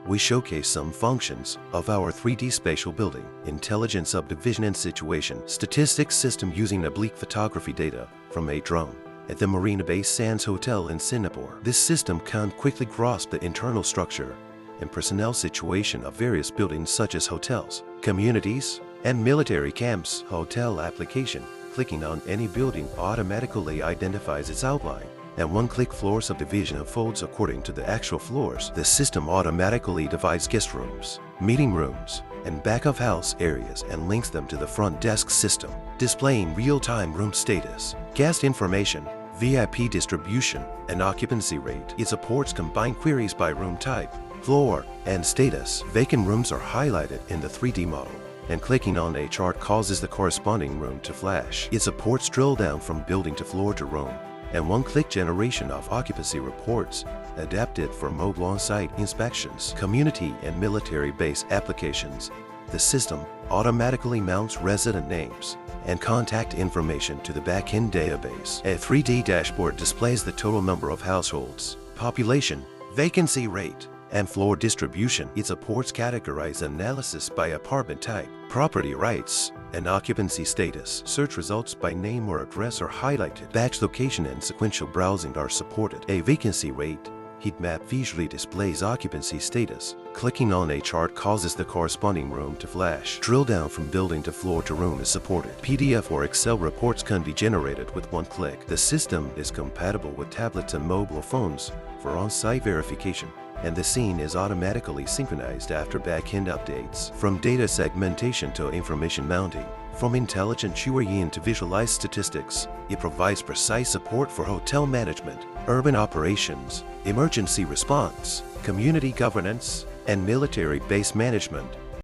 we showcase some functions of our 3D spatial building, intelligent subdivision and situation statistics system using oblique photography data from a drone. At the Marina Bay Sands Hotel in Singapore, this system can quickly grasp the internal structure and personnel situation of various buildings such as hotels, communities, and military camps. Hotel application. Clicking on any building automatically identifies its outline, and one-click floor subdivision unfolds according to the actual floors. The system automatically divides guest rooms, meeting rooms, and back-of-house areas and links them to the front desk system, displaying real-time room status, guest information, VIP distribution, and occupancy rate. It supports combined queries by room type, floor, and status. Vacant rooms are highlighted in the 3D model, and clicking on a chart causes the corresponding room to flash. It supports drill down from building to floor to room, and one-click generation of occupancy reports adapted for mobile on-site inspections. Community and military base applications. The system automatically mounts resident names and contact information to the back-end database. A 3D dashboard displays the total number of households, population, vacancy rate, and floor distribution. It supports categorized analysis by apartment type, property rights, and occupancy status. Search results by name or address are highlighted. Batch location and sequential browsing are supported. A vacancy rate heat map visually displays occupancy status. Clicking on a chart causes the corresponding room to flash. Drill down from building to floor to room is supported. PDF or Excel reports can be generated with one click. The system is compatible with tablets and mobile phones for on-site verification, and the scene is automatically synchronized after back-end updates. From data segmentation to information mounting, from intelligent querying to visualized statistics, it provides precise support for hotel management, urban operations, emergency response, community governance, and military base management.